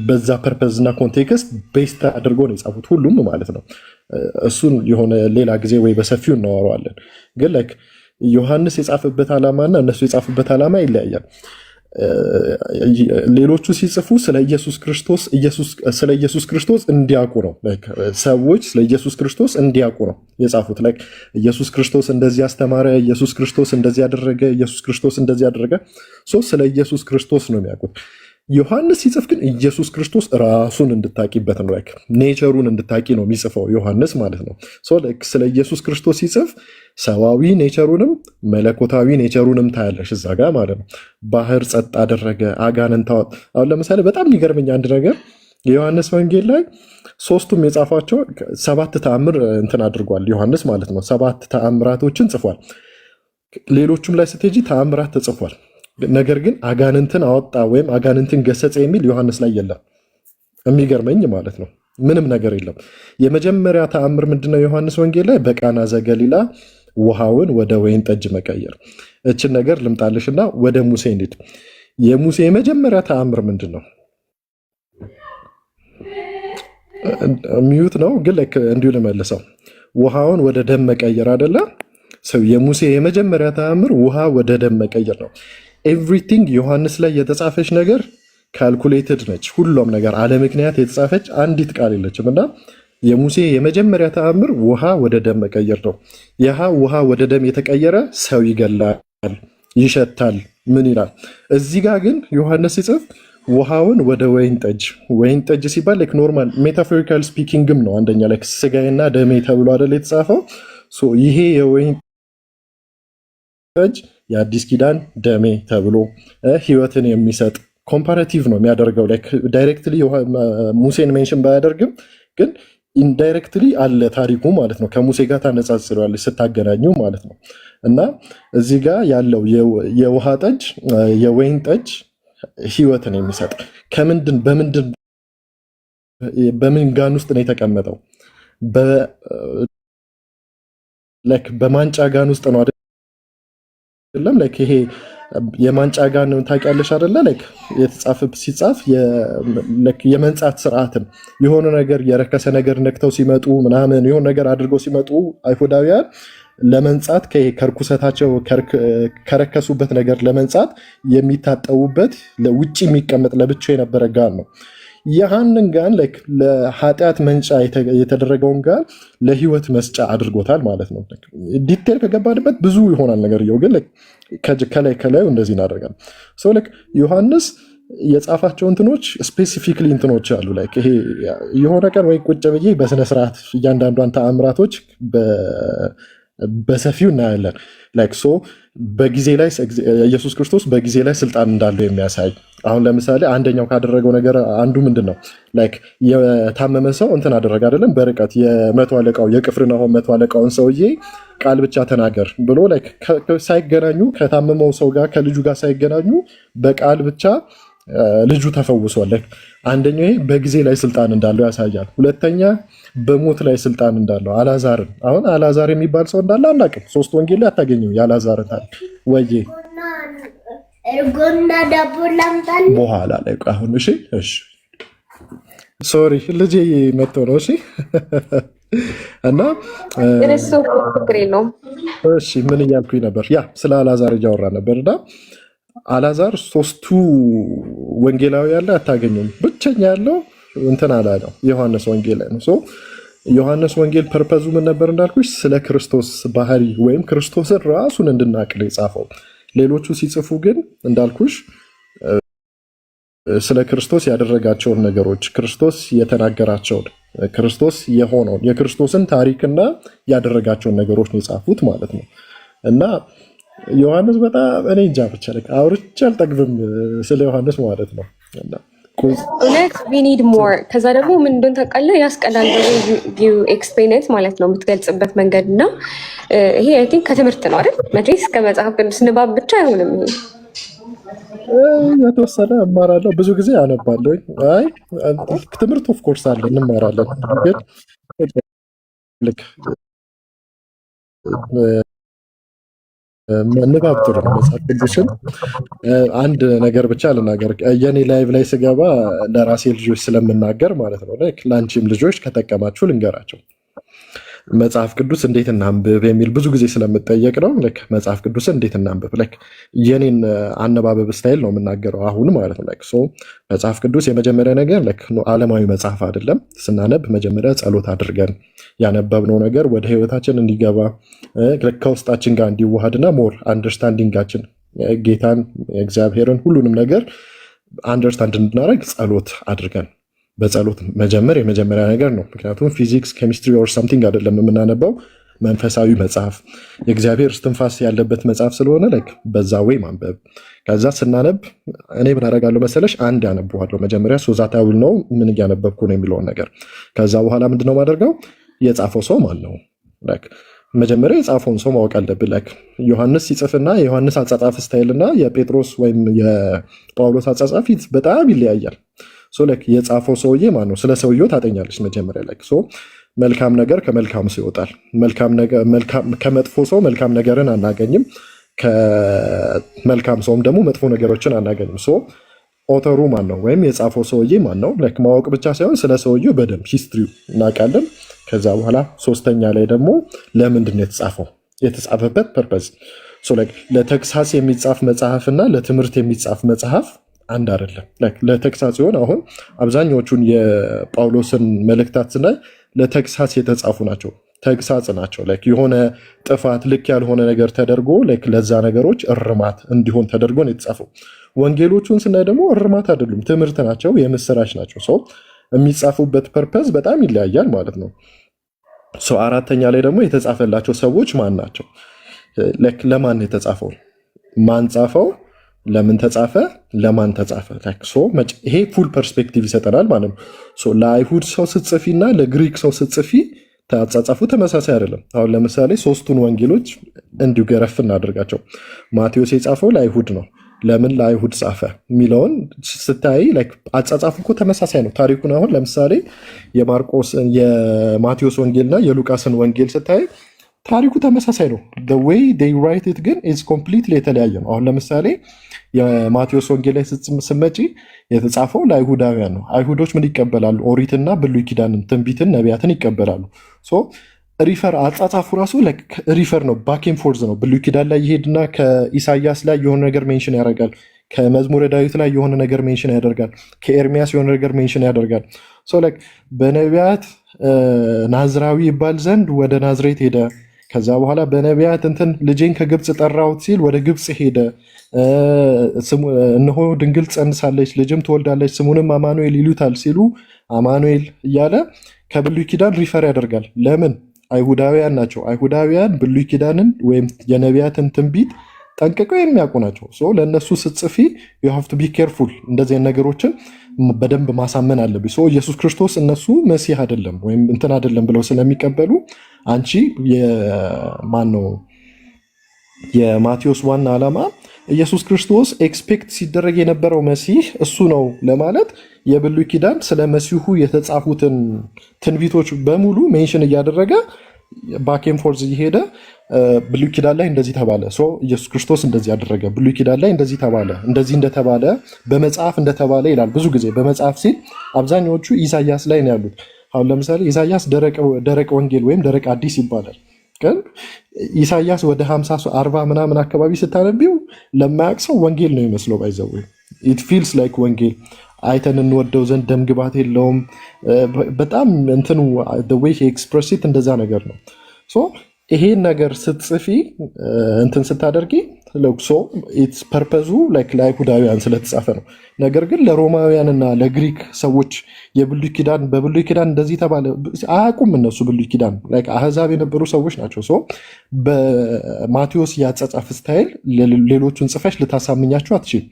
Speaker 1: በዛ ፐርፐዝና ኮንቴክስት ቤስት አድርጎ ነው የጻፉት ሁሉም ማለት ነው። እሱን የሆነ ሌላ ጊዜ ወይ በሰፊው እናወራዋለን። ግን ዮሐንስ የጻፈበት ዓላማና እነሱ የጻፉበት ዓላማ ይለያያል። ሌሎቹ ሲጽፉ ስለ ኢየሱስ ክርስቶስ እንዲያውቁ ነው። ሰዎች ስለ ኢየሱስ ክርስቶስ እንዲያውቁ ነው የጻፉት። ኢየሱስ ክርስቶስ እንደዚህ አስተማረ፣ ኢየሱስ ክርስቶስ እንደዚህ ያደረገ፣ ኢየሱስ ክርስቶስ እንደዚህ ያደረገ፣ ስለ ኢየሱስ ክርስቶስ ነው የሚያውቁት። ዮሐንስ ሲጽፍ ግን ኢየሱስ ክርስቶስ ራሱን እንድታቂበት ነው፣ ኔቸሩን እንድታቂ ነው የሚጽፈው ዮሐንስ ማለት ነው። ስለ ኢየሱስ ክርስቶስ ሲጽፍ ሰዋዊ ኔቸሩንም መለኮታዊ ኔቸሩንም ታያለሽ እዛ ጋር ማለት ነው። ባህር ጸጥ አደረገ፣ አጋንንት አወጣ። አሁን ለምሳሌ በጣም የሚገርመኝ አንድ ነገር የዮሐንስ ወንጌል ላይ ሶስቱም የጻፏቸው 7 ተአምር እንትን አድርጓል ዮሐንስ ማለት ነው። 7 ተአምራቶችን ጽፏል። ሌሎቹም ላይ ስትሄጂ ተአምራት ተጽፏል። ነገር ግን አጋንንትን አወጣ ወይም አጋንንትን ገሰጸ የሚል ዮሐንስ ላይ የለም። የሚገርመኝ ማለት ነው ምንም ነገር የለም። የመጀመሪያ ተአምር ምንድነው? ዮሐንስ ወንጌል ላይ በቃና ዘገሊላ ውሃውን ወደ ወይን ጠጅ መቀየር። እችን ነገር ልምጣልሽና ወደ ሙሴ እንሂድ። የሙሴ የመጀመሪያ ተአምር ምንድን ነው? ሚዩት ነው ግን እንዲሁ ልመልሰው። ውሃውን ወደ ደም መቀየር አይደለ? የሙሴ የመጀመሪያ ተአምር ውሃ ወደ ደም መቀየር ነው። ኤቭሪቲንግ ዮሐንስ ላይ የተጻፈች ነገር ካልኩሌትድ ነች። ሁሉም ነገር አለ ምክንያት የተጻፈች አንዲት ቃል የለችም። እና የሙሴ የመጀመሪያ ተአምር ውሃ ወደ ደም መቀየር ነው። ውሃ ወደ ደም የተቀየረ ሰው ይገላል፣ ይሸታል፣ ምን ይላል። እዚህ ጋር ግን ዮሐንስ ሲጽፍ ውሃውን ወደ ወይን ጠጅ ሲባል ላይክ ኖርማል ሜታፎሪካል ስፒኪንግም ነው። አንደኛ ላይክ ስጋዬና ደሜ ተብሎ አይደል የተጻፈው። ይሄ የወይን ጠጅ የአዲስ ኪዳን ደሜ ተብሎ ህይወትን የሚሰጥ ኮምፓራቲቭ ነው የሚያደርገው። ላይክ ዳይሬክትሊ ሙሴን ሜንሽን ባያደርግም ግን ኢንዳይሬክትሊ አለ ታሪኩ ማለት ነው። ከሙሴ ጋር ታነጻጽረዋለች ስታገናኙ ማለት ነው። እና እዚህ ጋር ያለው የውሃ ጠጅ የወይን ጠጅ ህይወትን የሚሰጥ በምን ጋን ውስጥ ነው የተቀመጠው? በማንጫ ጋን ውስጥ ነው አይደለም? ላይክ ይሄ የማንጫ ጋን ታውቂያለሽ አይደለ? ላይክ ሲጻፍ የመንጻት ስርዓትን የሆነ ነገር የረከሰ ነገር ነክተው ሲመጡ ምናምን የሆነ ነገር አድርገው ሲመጡ አይሁዳውያን ለመንጻት ከርኩሰታቸው ከረከሱበት ነገር ለመንጻት የሚታጠቡበት ውጭ የሚቀመጥ ለብቻው የነበረ ጋን ነው። ያንን ጋን ለኃጢአት መንጫ የተደረገውን ጋን ለህይወት መስጫ አድርጎታል ማለት ነው። ዲቴል ከገባንበት ብዙ ይሆናል ነገርየው፣ ግን ከላዩ እንደዚህ እናደርጋለን። ዮሐንስ የጻፋቸው እንትኖች ስፔሲፊክሊ እንትኖች አሉ። ይሄ የሆነ ቀን ወይ ቁጭ ብዬ በስነስርዓት እያንዳንዷን ተአምራቶች በሰፊው እናያለን። በጊዜ ላይ ኢየሱስ ክርስቶስ በጊዜ ላይ ስልጣን እንዳለው የሚያሳይ አሁን ለምሳሌ አንደኛው ካደረገው ነገር አንዱ ምንድን ነው? የታመመ ሰው እንትን አደረገ አይደለም? በርቀት የመቶ አለቃው የቅፍርናሆም መቶ አለቃውን ሰውዬ ቃል ብቻ ተናገር ብሎ ሳይገናኙ ከታመመው ሰው ጋር ከልጁ ጋር ሳይገናኙ በቃል ብቻ ልጁ ተፈውሷል። አንደኛው ይሄ በጊዜ ላይ ስልጣን እንዳለው ያሳያል። ሁለተኛ በሞት ላይ ስልጣን እንዳለው አላዛርን አሁን አላዛር የሚባል ሰው እንዳለ አናውቅም። 3 ወንጌል ላይ አታገኝም የአላዛርን ታሪክ ወይ በኋላ ላይ አሁን እሺ ሶሪ ልጄ መጥቶ ነው እሺ እና እሺ ምን እያልኩኝ ነበር? ያ ስለ አላዛር እያወራ ነበርና አላዛር 3ቱ ወንጌላዊ ያለ አታገኙም። ብቸኛ ያለው እንትን አላ ነው ዮሐንስ ወንጌል ላይ ነው። ዮሐንስ ወንጌል ፐርፐዙ ምን ነበር እንዳልኩሽ? ስለ ክርስቶስ ባህሪ ወይም ክርስቶስን ራሱን እንድናቅል የጻፈው። ሌሎቹ ሲጽፉ ግን እንዳልኩሽ ስለ ክርስቶስ ያደረጋቸውን ነገሮች፣ ክርስቶስ የተናገራቸውን፣ ክርስቶስ የሆነውን የክርስቶስን ታሪክና ያደረጋቸውን ነገሮች ነው የጻፉት ማለት ነው። እና ዮሐንስ በጣም እኔ እንጃ ብቻ አውርቼ አልጠግብም ስለ ዮሐንስ ማለት ነው።
Speaker 2: እውነት we need more። ከዛ ደግሞ ምን እንደሆነ ታውቃለህ? ያስቀላል ኤክስፕሌኔት ማለት ነው የምትገልጽበት መንገድ እና ይሄ አይ ቲንክ ከትምህርት ነው አይደል? መቼስ ከመጽሐፍ ቅዱስ ንባብ ብቻ አይሆንም።
Speaker 1: የተወሰነ እማራለሁ፣ ብዙ ጊዜ አነባለሁ። አይ ትምህርት ኦፍ ኮርስ አለ እንማራለን፣ ግን ንባብ ጥሩ ነው። መጽሐፍ ቅዱስን አንድ ነገር ብቻ ልናገር፣ የኔ ላይቭ ላይ ስገባ ለራሴ ልጆች ስለምናገር ማለት ነው፣ ለአንቺም ልጆች ከጠቀማችሁ ልንገራቸው። መጽሐፍ ቅዱስ እንዴት እናንብብ የሚል ብዙ ጊዜ ስለምጠየቅ ነው። መጽሐፍ ቅዱስን እንዴት እናንብብ የኔን አነባበብ ስታይል ነው የምናገረው አሁን ማለት ነው። መጽሐፍ ቅዱስ የመጀመሪያ ነገር ዓለማዊ መጽሐፍ አይደለም። ስናነብ መጀመሪያ ጸሎት አድርገን ያነበብነው ነገር ወደ ህይወታችን እንዲገባ ከውስጣችን ጋር እንዲዋሃድና ሞር አንደርስታንዲንጋችን ጌታን፣ እግዚአብሔርን፣ ሁሉንም ነገር አንደርስታንድ እንድናደርግ ጸሎት አድርገን በጸሎት መጀመር የመጀመሪያ ነገር ነው። ምክንያቱም ፊዚክስ፣ ኬሚስትሪ ኦር ሳምቲንግ አይደለም የምናነበው፣ መንፈሳዊ መጽሐፍ የእግዚአብሔር እስትንፋስ ያለበት መጽሐፍ ስለሆነ በዛ ወይ ማንበብ። ከዛ ስናነብ እኔ ምን አደርጋለሁ መሰለሽ? አንድ ያነበዋለሁ መጀመሪያ ሶዛት አዊል ነው ምን እያነበብኩ ነው የሚለውን ነገር። ከዛ በኋላ ምንድነው ማደርገው? የጻፈው ሰው ማን ነው? መጀመሪያ የጻፈውን ሰው ማወቅ አለብን። ዮሐንስ ሲጽፍና የዮሐንስ አጻጻፍ ስታይልና የጴጥሮስ ወይም የጳውሎስ አጻጻፍ በጣም ይለያያል። የጻፈው ሰውዬ ማን ነው? ስለ ሰውየው ታጠኛለች መጀመሪያ ላይ። መልካም ነገር ከመልካም ሰው ይወጣል። ከመጥፎ ሰው መልካም ነገርን አናገኝም፣ ከመልካም ሰውም ደግሞ መጥፎ ነገሮችን አናገኝም። ኦተሩ ማን ነው? ወይም የጻፈው ሰውዬ ማን ነው? ማወቅ ብቻ ሳይሆን ስለ ሰውየው በደንብ ሂስትሪው እናውቃለን። ከዛ በኋላ ሶስተኛ ላይ ደግሞ ለምንድን ነው የተጻፈው? የተጻፈበት ፐርፐዝ። ለተግሳጽ የሚጻፍ መጽሐፍ እና ለትምህርት የሚጻፍ መጽሐፍ አንድ አይደለም። ለተግሳጽ ሲሆን አሁን አብዛኛዎቹን የጳውሎስን መልእክታት ስናይ ለተግሳጽ የተጻፉ ናቸው። ተግሳጽ ናቸው። ላይክ የሆነ ጥፋት ልክ ያልሆነ ነገር ተደርጎ ላይክ ለዛ ነገሮች እርማት እንዲሆን ተደርጎ ነው የተጻፈው። ወንጌሎቹን ስናይ ደግሞ እርማት አይደሉም፣ ትምህርት ናቸው፣ የምስራች ናቸው። ሰው የሚጻፉበት ፐርፐዝ በጣም ይለያያል ማለት ነው። ሰው አራተኛ ላይ ደግሞ የተጻፈላቸው ሰዎች ማን ናቸው? ላይክ ለማን ነው የተጻፈው? ማን ጻፈው? ለምን ተጻፈ? ለማን ተጻፈ? ይሄ ፉል ፐርስፔክቲቭ ይሰጠናል ማለት ነው። ለአይሁድ ሰው ስትጽፊ እና ለግሪክ ሰው ስትጽፊ አጻጻፉ ተመሳሳይ አይደለም። አሁን ለምሳሌ ሶስቱን ወንጌሎች እንዲሁ ገረፍ እናደርጋቸው። ማቴዎስ የጻፈው ለአይሁድ ነው። ለምን ለአይሁድ ጻፈ የሚለውን ስታይ አጻጻፉ እኮ ተመሳሳይ ነው። ታሪኩን አሁን ለምሳሌ የማቴዎስ ወንጌልና የሉቃስን ወንጌል ስታይ ታሪኩ ተመሳሳይ ነው። the way they write it ግን is completely የተለያየ ነው። አሁን ለምሳሌ የማቴዎስ ወንጌል ላይ ስትመጪ የተጻፈው ለአይሁዳውያን ነው። አይሁዶች ምን ይቀበላሉ? ኦሪትና ብሉይ ኪዳንን፣ ትንቢትን፣ ነቢያትን ይቀበላሉ። ሪፈር አጻጻፉ ራሱ ሪፈር ነው፣ ባኬን ፎርዝ ነው። ብሉይ ኪዳን ላይ ይሄድና ከኢሳያስ ላይ የሆነ ነገር ሜንሽን ያደርጋል። ከመዝሙረ ዳዊት ላይ የሆነ ነገር ሜንሽን ያደርጋል። ከኤርሚያስ የሆነ ነገር ሜንሽን ያደርጋል። በነቢያት ናዝራዊ ይባል ዘንድ ወደ ናዝሬት ሄደ። ከዛ በኋላ በነቢያት እንትን ልጄን ከግብፅ ጠራሁት ሲል ወደ ግብፅ ሄደ። እነሆ ድንግል ጸንሳለች ልጅም ትወልዳለች ስሙንም አማኑኤል ይሉታል ሲሉ አማኑኤል እያለ ከብሉይ ኪዳን ሪፈር ያደርጋል። ለምን? አይሁዳውያን ናቸው። አይሁዳውያን ብሉይ ኪዳንን ወይም የነቢያትን ትንቢት ጠንቅቀው የሚያውቁ ናቸው። ለእነሱ ስትጽፊ ዩ ሃቭ ቱ ቢ ኬርፉል። እንደዚህ ነገሮችን በደንብ ማሳመን አለብሽ። ኢየሱስ ክርስቶስ እነሱ መሲህ አይደለም ወይም እንትን አይደለም ብለው ስለሚቀበሉ አንቺ የማነው የማቴዎስ ዋና ዓላማ ኢየሱስ ክርስቶስ ኤክስፔክት ሲደረግ የነበረው መሲህ እሱ ነው ለማለት የብሉይ ኪዳን ስለ መሲሁ የተጻፉትን ትንቢቶች በሙሉ ሜንሽን እያደረገ ባኬን ፎርዝ እየሄደ ብሉይ ኪዳን ላይ እንደዚህ ተባለ፣ ኢየሱስ ክርስቶስ እንደዚህ ያደረገ፣ ብሉይ ኪዳን ላይ እንደዚህ ተባለ፣ እንደዚህ እንደተባለ በመጽሐፍ እንደተባለ ይላል። ብዙ ጊዜ በመጽሐፍ ሲል አብዛኛዎቹ ኢሳያስ ላይ ነው ያሉት። አሁን ለምሳሌ ኢሳያስ ደረቅ ወንጌል ወይም ደረቅ አዲስ ይባላል። ግን ኢሳያስ ወደ 50 40 ምናምን አካባቢ ስታነቢው ለማያውቅ ሰው ወንጌል ነው ይመስለው። ባይዘው ኢት ፊልስ ላይክ ወንጌል አይተን እንወደው ዘንድ ደምግባት የለውም። በጣም እንትኑ the way he express it እንደዛ ነገር ነው። ይሄን ነገር ስትጽፊ እንትን ስታደርጊ ኢትስ ፐርፐዙ ለአይሁዳውያን ስለተጻፈ ነው። ነገር ግን ለሮማውያንና ለግሪክ ሰዎች በብሉይ ኪዳን እንደዚህ ተባለ አያውቁም። እነሱ ብሉይ ኪዳን አህዛብ የነበሩ ሰዎች ናቸው። በማቴዎስ ያጻጻፍ ስታይል ሌሎቹን ጽፈሽ ልታሳምኛቸው አትችል።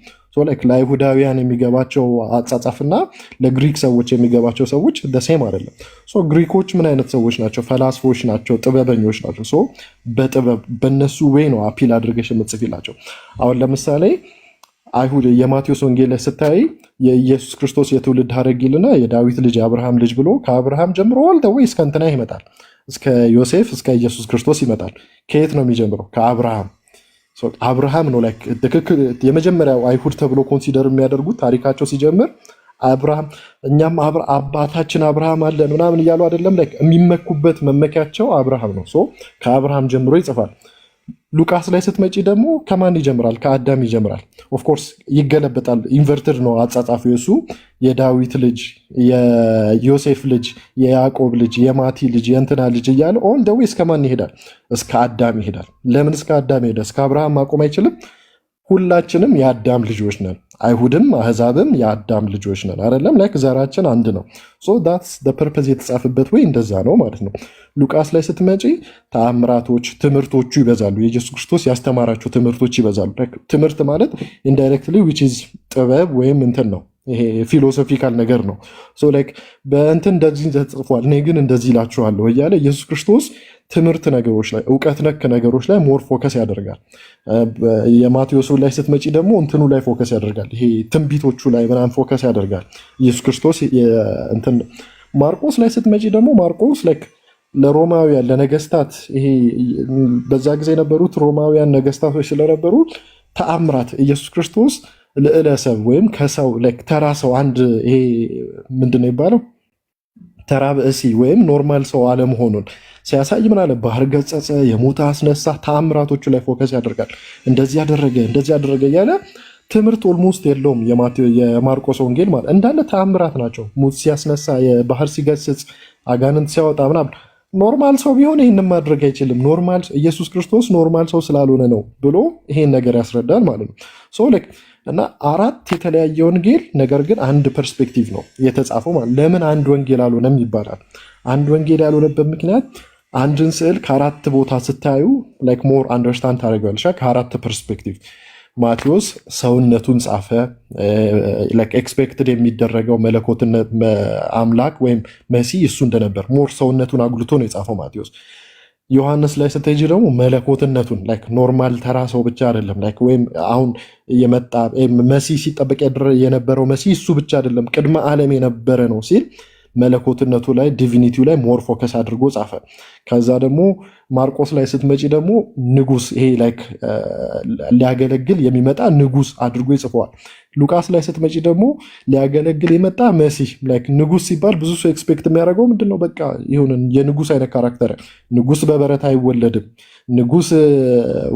Speaker 1: ለአይሁዳውያን የሚገባቸው አጻጻፍና ለግሪክ ሰዎች የሚገባቸው ሰዎች ደሴም አይደለም። ግሪኮች ምን አይነት ሰዎች ናቸው? ፈላስፎች ናቸው፣ ጥበበኞች ናቸው። በጥበብ በነሱ ወይ ነው አፒል አድርገሽ የምትጽፊላቸው። አሁን ለምሳሌ አይሁድ የማቴዎስ ወንጌል ላይ ስታይ የኢየሱስ ክርስቶስ የትውልድ ሐረግ ይልና የዳዊት ልጅ የአብርሃም ልጅ ብሎ ከአብርሃም ጀምሮ ወይ እስከ እንትና ይመጣል፣ እስከ ዮሴፍ እስከ ኢየሱስ ክርስቶስ ይመጣል። ከየት ነው የሚጀምረው? ከአብርሃም። አብርሃም ነው ትክክል የመጀመሪያው አይሁድ ተብሎ ኮንሲደር የሚያደርጉት ታሪካቸው ሲጀምር አብርሃም፣ እኛም አባታችን አብርሃም አለን ምናምን እያሉ አይደለም የሚመኩበት መመኪያቸው አብርሃም ነው። ከአብርሃም ጀምሮ ይጽፋል። ሉቃስ ላይ ስትመጪ ደግሞ ከማን ይጀምራል? ከአዳም ይጀምራል። ኦፍኮርስ ይገለበጣል። ኢንቨርትድ ነው አጻጻፊ። እሱ የዳዊት ልጅ፣ የዮሴፍ ልጅ፣ የያዕቆብ ልጅ፣ የማቲ ልጅ፣ የእንትና ልጅ እያለ ኦል ደዌ እስከ ማን ይሄዳል? እስከ አዳም ይሄዳል። ለምን እስከ አዳም ሄደ? እስከ አብርሃም ማቆም አይችልም? ሁላችንም የአዳም ልጆች ነን። አይሁድም አህዛብም የአዳም ልጆች ነን። አይደለም ዘራችን አንድ ነው። ዳትስ ፐርፐዝ የተጻፈበት ወይ እንደዛ ነው ማለት ነው። ሉቃስ ላይ ስትመጪ ተአምራቶች፣ ትምህርቶቹ ይበዛሉ። የኢየሱስ ክርስቶስ ያስተማራቸው ትምህርቶች ይበዛሉ። ትምህርት ማለት ኢንዳይሬክትሊ ዊች ኢዝ ጥበብ ወይም እንትን ነው። ይሄ ፊሎሶፊካል ነገር ነው። በእንትን እንደዚህ ተጽፏል እኔ ግን እንደዚህ እላችኋለሁ እያለ ኢየሱስ ክርስቶስ ትምህርት ነገሮች ላይ እውቀት ነክ ነገሮች ላይ ሞር ፎከስ ያደርጋል። የማቴዎስ ላይ ስትመጪ ደግሞ እንትኑ ላይ ፎከስ ያደርጋል። ይሄ ትንቢቶቹ ላይ ምናምን ፎከስ ያደርጋል ኢየሱስ ክርስቶስ። ማርቆስ ላይ ስትመጪ ደግሞ ማርቆስ ለሮማውያን ለነገስታት፣ ይሄ በዛ ጊዜ የነበሩት ሮማውያን ነገስታቶች ስለነበሩ ተአምራት ኢየሱስ ክርስቶስ ልዕለ ሰብ ወይም ከሰው ተራ ሰው አንድ ይሄ ምንድን ነው የሚባለው ተራ ብእሲ ወይም ኖርማል ሰው አለመሆኑን ሲያሳይ ምን አለ? ባህር ገጸጸ፣ የሞተ አስነሳ፣ ተአምራቶቹ ላይ ፎከስ ያደርጋል። እንደዚህ ያደረገ እያለ ትምህርት ኦልሞስት የለውም። የማርቆስ ወንጌል ማለት እንዳለ ተአምራት ናቸው። ሙት ሲያስነሳ፣ የባህር ሲገስጽ፣ አጋንንት ሲያወጣ ምናምን ኖርማል ሰው ቢሆን ይህንን ማድረግ አይችልም። ኖርማል ኢየሱስ ክርስቶስ ኖርማል ሰው ስላልሆነ ነው ብሎ ይሄን ነገር ያስረዳል ማለት ነው። ሶ ላይክ እና አራት የተለያየ ወንጌል ነገር ግን አንድ ፐርስፔክቲቭ ነው የተጻፈው ማለት። ለምን አንድ ወንጌል አልሆነም ይባላል? አንድ ወንጌል ያልሆነበት ምክንያት አንድን ስዕል ከአራት ቦታ ስታዩ ላይክ ሞር አንደርስታንድ ታደርገዋለሽ ከአራት ፐርስፔክቲቭ። ማቴዎስ ሰውነቱን ጻፈ። ኤክስፔክትድ የሚደረገው መለኮትነት አምላክ ወይም መሲህ እሱ እንደነበር ሞር ሰውነቱን አጉልቶ ነው የጻፈው ማቴዎስ። ዮሐንስ ላይ ስትሄጂ ደግሞ መለኮትነቱን ኖርማል ተራ ሰው ብቻ አይደለም ወይም አሁን የመጣ መሲህ ሲጠበቅ የነበረው መሲህ እሱ ብቻ አይደለም ቅድመ ዓለም የነበረ ነው ሲል መለኮትነቱ ላይ ዲቪኒቲው ላይ ሞር ፎከስ አድርጎ ጻፈ። ከዛ ደግሞ ማርቆስ ላይ ስትመጪ ደግሞ ንጉስ ይሄ ሊያገለግል የሚመጣ ንጉስ አድርጎ ይጽፈዋል። ሉቃስ ላይ ስትመጪ ደግሞ ሊያገለግል የመጣ መሲህ ንጉስ ሲባል ብዙ ሰው ኤክስፔክት የሚያደርገው ምንድነው? በቃ ይሁን የንጉስ አይነት ካራክተር። ንጉስ በበረት አይወለድም። ንጉስ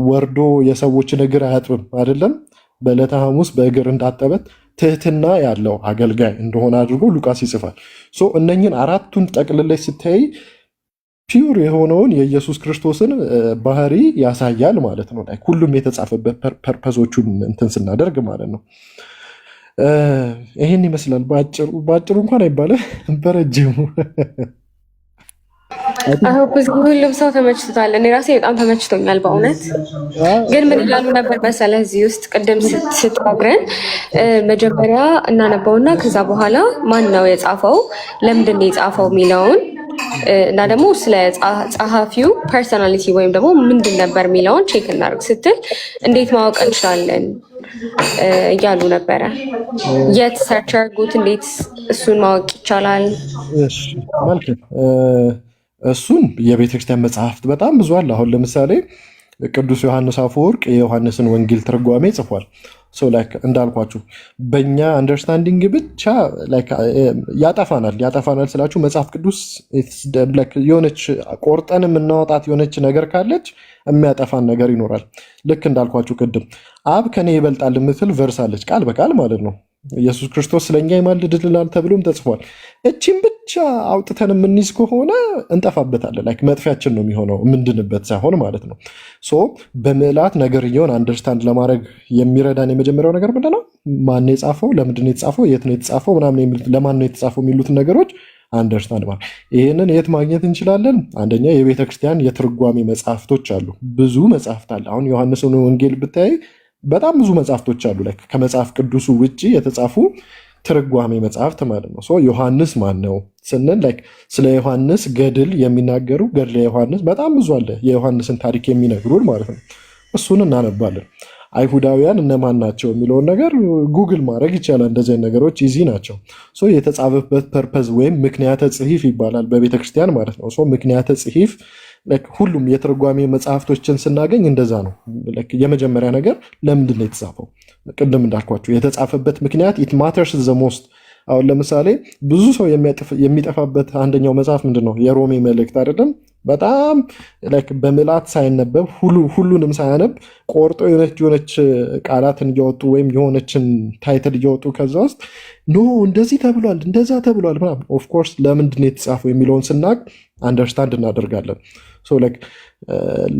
Speaker 1: ወርዶ የሰዎችን እግር አያጥብም አይደለም። በዕለተ ሐሙስ በእግር እንዳጠበት ትህትና ያለው አገልጋይ እንደሆነ አድርጎ ሉቃስ ይጽፋል። እነኝን አራቱን ጠቅልለሽ ስታይ ፒውር የሆነውን የኢየሱስ ክርስቶስን ባህሪ ያሳያል ማለት ነው። ሁሉም የተጻፈበት ፐርፐዞቹን እንትን ስናደርግ ማለት ነው። ይህን ይመስላል በአጭሩ እንኳን አይባልም በረጅሙ።
Speaker 2: ሁሉም ሰው ተመችቶታል። እኔ ራሴ በጣም ተመችቶኛል በእውነት። ግን ምን ይላሉ ነበር መሰለህ እዚህ ውስጥ ቅድም ስትነግረን መጀመሪያ እናነበውና ከዛ በኋላ ማን ነው የጻፈው፣ ለምንድን ነው የጻፈው የሚለውን እና ደግሞ ስለ ጸሐፊው ፐርሶናሊቲ ወይም ደግሞ ምንድን ነበር የሚለውን ቼክ እናደርግ ስትል እንዴት ማወቅ እንችላለን እያሉ ነበረ። የት ሰርች አድርጉት፣ እንዴት እሱን ማወቅ ይቻላል?
Speaker 1: እሱን የቤተክርስቲያን መጽሐፍት በጣም ብዙ አለ። አሁን ለምሳሌ ቅዱስ ዮሐንስ አፈወርቅ የዮሐንስን ወንጌል ትርጓሜ ጽፏል። እንዳልኳችሁ በእኛ አንደርስታንዲንግ ብቻ ያጠፋናል ስላችሁ መጽሐፍ ቅዱስ የሆነች ቆርጠን የምናወጣት የሆነች ነገር ካለች የሚያጠፋን ነገር ይኖራል። ልክ እንዳልኳችሁ ቅድም አብ ከኔ ይበልጣል የምትል ቨርስ አለች፣ ቃል በቃል ማለት ነው። ኢየሱስ ክርስቶስ ስለኛ ይማልድልናል ተብሎም ተጽፏል። እቺም ብቻ አውጥተን የምንይዝ ከሆነ እንጠፋበታለን። መጥፊያችን ነው የሚሆነው የምንድንበት ሳይሆን ማለት ነው። በምዕላት ነገርየውን አንደርስታንድ ለማድረግ የሚረዳን የመጀመሪያው ነገር ምንድነው? ማን የጻፈው፣ ለምንድን የጻፈው፣ የት ነው የተጻፈው ምናምን፣ ለማን ነው የተጻፈው የሚሉትን ነገሮች አንደርስታንድ ማለት። ይህንን የት ማግኘት እንችላለን? አንደኛ የቤተክርስቲያን የትርጓሜ መጽሐፍቶች አሉ። ብዙ መጽሐፍት አለ። አሁን ዮሐንስን ወንጌል ብታይ በጣም ብዙ መጽሐፍቶች አሉ። ከመጽሐፍ ቅዱሱ ውጭ የተጻፉ ትርጓሜ መጽሐፍት ማለት ነው። ዮሐንስ ማን ነው ስንል ስለ ዮሐንስ ገድል የሚናገሩ ገድለ ዮሐንስ በጣም ብዙ አለ። የዮሐንስን ታሪክ የሚነግሩን ማለት ነው። እሱን እናነባለን። አይሁዳውያን እነማን ናቸው የሚለውን ነገር ጉግል ማድረግ ይቻላል። እንደዚህ ነገሮች ኢዚ ናቸው። የተጻፈበት ፐርፐዝ ወይም ምክንያተ ጽሒፍ ይባላል በቤተክርስቲያን ማለት ነው። ምክንያተ ጽሒፍ ሁሉም የትርጓሜ መጽሐፍቶችን ስናገኝ እንደዛ ነው። የመጀመሪያ ነገር ለምንድን ነው የተጻፈው? ቅድም እንዳልኳቸው የተጻፈበት ምክንያት ኢት ማተርስ ዘ ሞስት። አሁን ለምሳሌ ብዙ ሰው የሚጠፋበት አንደኛው መጽሐፍ ምንድን ነው? የሮሜ መልእክት አይደለም? በጣም በምልአት ሳይነበብ ሁሉንም ሳያነብ ቆርጦ የሆነች ቃላትን እያወጡ ወይም የሆነችን ታይትል እያወጡ ከዛ ውስጥ ኖ እንደዚህ ተብሏል እንደዛ ተብሏል ምናምን። ኦፍኮርስ ለምንድን ነው የተጻፈው የሚለውን ስናቅ አንደርስታንድ እናደርጋለን።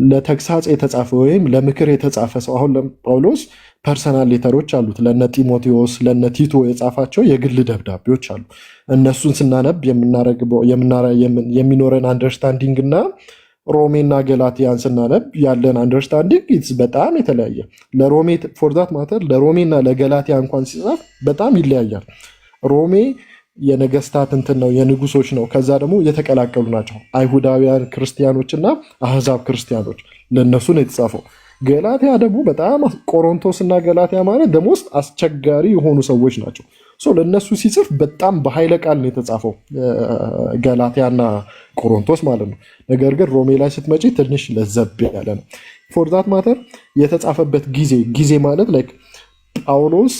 Speaker 1: ለተግሳጽ የተጻፈ ወይም ለምክር የተጻፈ ሰው አሁን ጳውሎስ ፐርሰናል ሌተሮች አሉት። ለነ ጢሞቴዎስ ለነ ቲቶ የጻፋቸው የግል ደብዳቤዎች አሉ። እነሱን ስናነብ የሚኖረን አንደርስታንዲንግ እና ሮሜና ገላትያን ስናነብ ያለን አንደርስታንዲንግ በጣም የተለያየ። ለሮሜ ፎርዛት ማተር ለሮሜና ለገላትያ እንኳን ሲጻፍ በጣም ይለያያል። ሮሜ የነገስታት እንትን ነው፣ የንጉሶች ነው። ከዛ ደግሞ የተቀላቀሉ ናቸው አይሁዳውያን ክርስቲያኖችና አህዛብ ክርስቲያኖች፣ ለእነሱ ነው የተጻፈው። ገላትያ ደግሞ በጣም ቆሮንቶስ እና ገላትያ ማለት ደግሞ ውስጥ አስቸጋሪ የሆኑ ሰዎች ናቸው። ለእነሱ ሲጽፍ በጣም በኃይለ ቃል ነው የተጻፈው ገላትያና ቆሮንቶስ ማለት ነው። ነገር ግን ሮሜ ላይ ስትመጪ ትንሽ ለዘብ ያለ ነው። ፎርዛት ማተር የተጻፈበት ጊዜ ማለት ጳውሎስ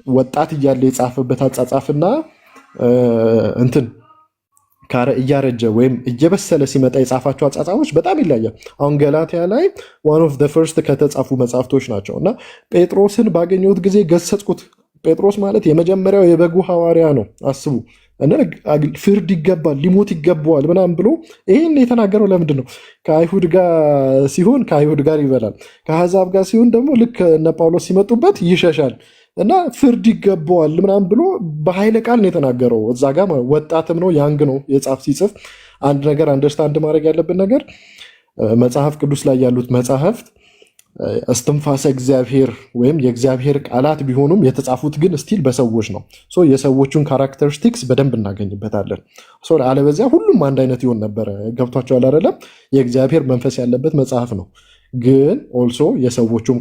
Speaker 1: ወጣት እያለ የጻፈበት አጻጻፍና እንትን እያረጀ ወይም እየበሰለ ሲመጣ የጻፋቸው አጻጻፎች በጣም ይለያል። አሁን ገላትያ ላይ ዋን ኦፍ ዘ ፈርስት ከተጻፉ መጽሐፍቶች ናቸው እና ጴጥሮስን ባገኘሁት ጊዜ ገሰጽኩት። ጴጥሮስ ማለት የመጀመሪያው የበጉ ሐዋርያ ነው። አስቡ፣ እና ፍርድ ይገባል ሊሞት ይገባዋል ምናምን ብሎ ይህን የተናገረው ለምንድን ነው? ከአይሁድ ጋር ሲሆን ከአይሁድ ጋር ይበላል፣ ከአሕዛብ ጋር ሲሆን ደግሞ ልክ እነ ጳውሎስ ሲመጡበት ይሸሻል እና ፍርድ ይገባዋል ምናምን ብሎ በኃይለ ቃል ነው የተናገረው። እዛ ጋር ወጣትም ነው ያንግ ነው የጻፍ ሲጽፍ አንድ ነገር አንደርስታንድ ማድረግ ያለብን ነገር መጽሐፍ ቅዱስ ላይ ያሉት መጽሐፍት እስትንፋሰ እግዚአብሔር ወይም የእግዚአብሔር ቃላት ቢሆኑም የተጻፉት ግን ስቲል በሰዎች ነው። የሰዎቹን ካራክተሪስቲክስ በደንብ እናገኝበታለን። አለበዚያ ሁሉም አንድ አይነት ይሆን ነበረ። ገብቷቸዋል አይደለም? የእግዚአብሔር መንፈስ ያለበት መጽሐፍ ነው፣ ግን ኦልሶ የሰዎቹም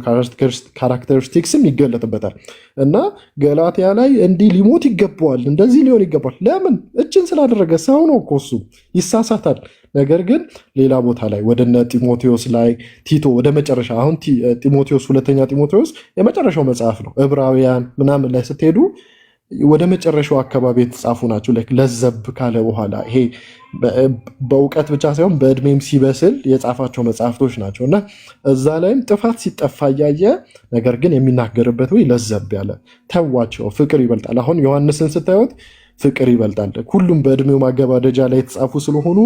Speaker 1: ካራክተሪስቲክስም ይገለጥበታል። እና ገላትያ ላይ እንዲህ ሊሞት ይገባዋል፣ እንደዚህ ሊሆን ይገባል። ለምን? እችን ስላደረገ ሰው ነው እኮ እሱ ይሳሳታል። ነገር ግን ሌላ ቦታ ላይ ወደነ ጢሞቴዎስ ላይ ቲቶ ወደ መጨረሻ አሁን ጢሞቴዎስ ሁለተኛ ጢሞቴዎስ የመጨረሻው መጽሐፍ ነው። ዕብራውያን ምናምን ላይ ስትሄዱ ወደ መጨረሻው አካባቢ የተጻፉ ናቸው። ለዘብ ካለ በኋላ ይሄ በእውቀት ብቻ ሳይሆን በእድሜም ሲበስል የጻፋቸው መጽሐፍቶች ናቸው እና እዛ ላይም ጥፋት ሲጠፋ እያየ ነገር ግን የሚናገርበት ወይ ለዘብ ያለ ተዋቸው፣ ፍቅር ይበልጣል። አሁን ዮሐንስን ስታዩት ፍቅር ይበልጣል። ሁሉም በእድሜው ማገባደጃ ላይ የተጻፉ ስለሆኑ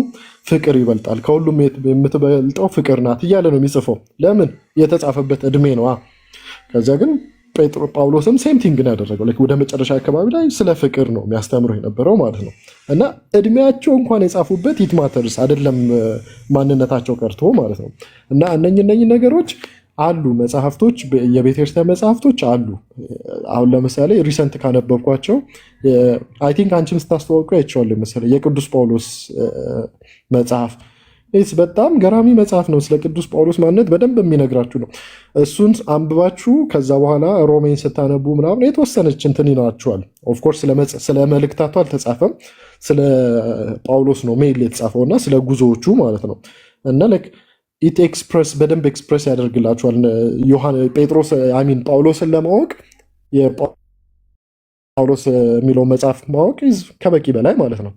Speaker 1: ፍቅር ይበልጣል፣ ከሁሉም የምትበልጠው ፍቅር ናት እያለ ነው የሚጽፈው። ለምን? የተጻፈበት እድሜ ነዋ። ከዚያ ግን ጳውሎስም ሴም ቲንግ ነው ያደረገው። ወደ መጨረሻ አካባቢ ላይ ስለ ፍቅር ነው የሚያስተምረው የነበረው ማለት ነው። እና እድሜያቸው እንኳን የጻፉበት ኢትማተርስ አይደለም ማንነታቸው ቀርቶ ማለት ነው። እና እነኝ ነገሮች አሉ መጽሐፍቶች፣ የቤተክርስቲያን መጽሐፍቶች አሉ። አሁን ለምሳሌ ሪሰንት ካነበብኳቸው አይ ቲንክ አንቺም ስታስተዋውቁ አይቼዋለሁ መሰለኝ የቅዱስ ጳውሎስ መጽሐፍ በጣም ገራሚ መጽሐፍ ነው። ስለ ቅዱስ ጳውሎስ ማንነት በደንብ የሚነግራችሁ ነው። እሱን አንብባችሁ ከዛ በኋላ ሮሜን ስታነቡ ምናምን የተወሰነች እንትን ይናችኋል። ኦፍኮርስ ስለ መልእክታቱ አልተጻፈም፣ ስለ ጳውሎስ ነው ሜይል የተጻፈው እና ስለ ጉዞዎቹ ማለት ነው። እና ኢት ኤክስፕረስ በደንብ ኤክስፕረስ ያደርግላችኋል። ጴጥሮስ አሚን ጳውሎስን ለማወቅ ጳውሎስ የሚለው መጽሐፍ ማወቅ ከበቂ በላይ ማለት ነው።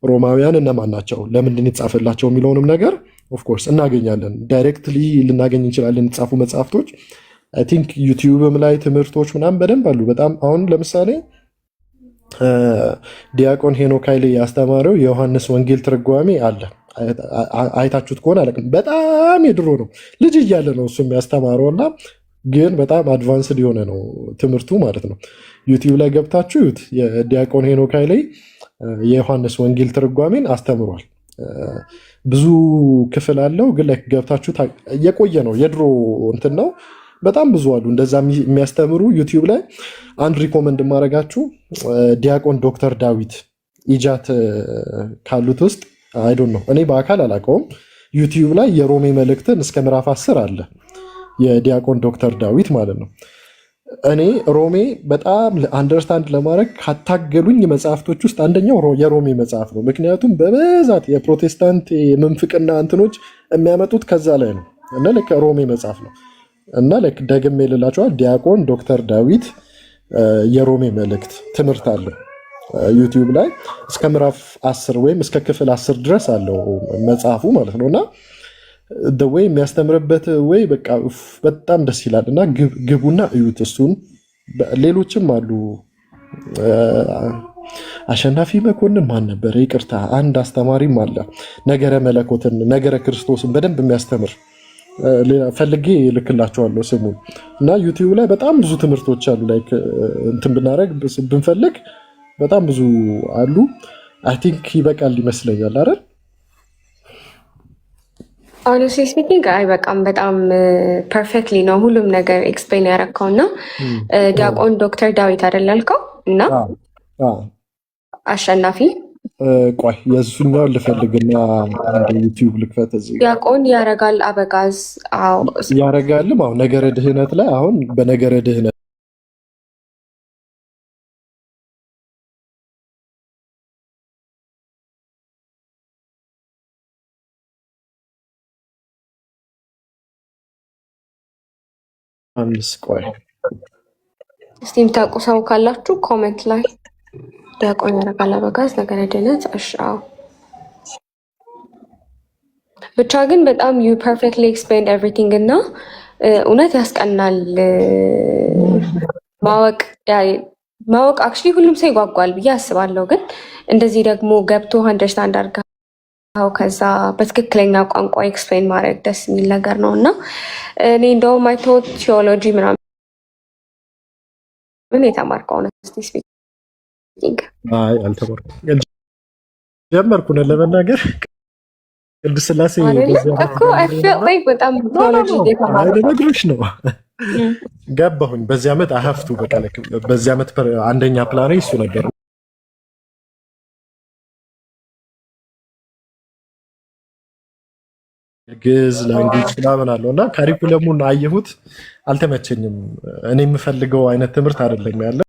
Speaker 1: ሮማውያን እነማን ናቸው፣ ለምንድን የተጻፈላቸው የሚለውንም ነገር ኦፍኮርስ እናገኛለን። ዳይሬክትሊ ልናገኝ እንችላለን የተጻፉ መጽሐፍቶች። አይ ቲንክ ዩቲዩብም ላይ ትምህርቶች ምናምን በደንብ አሉ። በጣም አሁን ለምሳሌ ዲያቆን ሄኖክ ኃይሌ ያስተማረው የዮሐንስ ወንጌል ትርጓሜ አለ። አይታችሁት ከሆነ አለቅም፣ በጣም የድሮ ነው፣ ልጅ እያለ ነው እሱ የሚያስተማረው እና ግን በጣም አድቫንስድ የሆነ ነው ትምህርቱ ማለት ነው። ዩቲዩብ ላይ ገብታችሁ ዩት የዲያቆን ሄኖክ ኃይሌ የዮሐንስ ወንጌል ትርጓሜን አስተምሯል። ብዙ ክፍል አለው፣ ግን ገብታችሁ የቆየ ነው፣ የድሮ እንትን ነው። በጣም ብዙ አሉ እንደዛ የሚያስተምሩ ዩቲዩብ ላይ። አንድ ሪኮመንድ የማደርጋችሁ ዲያቆን ዶክተር ዳዊት ኢጃት ካሉት ውስጥ አይዶን ነው፣ እኔ በአካል አላውቀውም። ዩቲዩብ ላይ የሮሜ መልእክትን እስከ ምዕራፍ 10 አለ የዲያቆን ዶክተር ዳዊት ማለት ነው። እኔ ሮሜ በጣም አንደርስታንድ ለማድረግ ካታገሉኝ መጽሐፍቶች ውስጥ አንደኛው የሮሜ መጽሐፍ ነው። ምክንያቱም በብዛት የፕሮቴስታንት የምንፍቅና እንትኖች የሚያመጡት ከዛ ላይ ነው እና ሮሜ መጽሐፍ ነው እና ደግሜ ልላቸዋል ዲያቆን ዶክተር ዳዊት የሮሜ መልእክት ትምህርት አለው ዩቲዩብ ላይ እስከ ምዕራፍ 10 ወይም እስከ ክፍል 10 ድረስ አለው መጽሐፉ ማለት ነው እና ወይ የሚያስተምርበት ወይ በቃ በጣም ደስ ይላል እና ግቡና እዩት። እሱን ሌሎችም አሉ። አሸናፊ መኮንን ማን ነበረ? ይቅርታ አንድ አስተማሪም አለ ነገረ መለኮትን ነገረ ክርስቶስን በደንብ የሚያስተምር ፈልጌ ልክላቸዋለሁ ስሙን እና ዩቲዩብ ላይ በጣም ብዙ ትምህርቶች አሉ። ላይክ እንትን ብናደርግ ብንፈልግ በጣም ብዙ አሉ። አይ ቲንክ ይበቃል ይመስለኛል አይደል?
Speaker 2: ሆነስትሊ ስፒኪንግ አይበቃም። በጣም ፐርፌክትሊ ነው ሁሉም ነገር ኤክስፕሌን ያደረግከው እና ዲያቆን ዶክተር ዳዊት አይደል ያልከው? እና አሸናፊ
Speaker 1: ቆይ የእሱኛው ልፈልግና አንድ ዩቲዩብ ልክፈት። እዚህ
Speaker 2: ዲያቆን ያረጋል አበጋዝ
Speaker 1: ያረጋልም አሁን ነገረ ድህነት ላይ አሁን በነገረ ድህነት ቆይ
Speaker 2: እስቲ የምታውቁ ሰው ካላችሁ ኮሜንት ላይ ዲያቆን ያረጋል አበጋዝ ነገረ ድህነት። እሻው ብቻ ግን በጣም ዩ ፐርፌክትሊ ኤክስፕሌንድ ኤቭሪቲንግ እና እውነት ያስቀናል ማወቅ ማወቅ አክቹሊ ሁሉም ሰው ይጓጓል ብዬ አስባለሁ። ግን እንደዚህ ደግሞ ገብቶ አንደርስታንድ አድርገው ከዛ በትክክለኛ ቋንቋ ኤክስፕሌን ማድረግ ደስ የሚል ነገር ነው እና እኔ እንደውም አይቶት ቲዮሎጂ ምናምን የተማርከው ሆነስቲ ስፒኪንግ?
Speaker 1: አይ አልተማርኩም፣ ጀመርኩ ነው ለመናገር ቅዱስ ሥላሴ
Speaker 2: በጣም ቲዮሎጂ
Speaker 1: ነግሮች ነው ገባሁኝ። በዚህ ዓመት አሀፍቱ በቃ በዚህ ዓመት አንደኛ ፕላኔ እሱ ነበር። ግዕዝ ላንጉጅ ምናምን አለው እና ካሪኩለሙን አየሁት፣ አልተመቸኝም። እኔ የምፈልገው አይነት ትምህርት አይደለም ያለ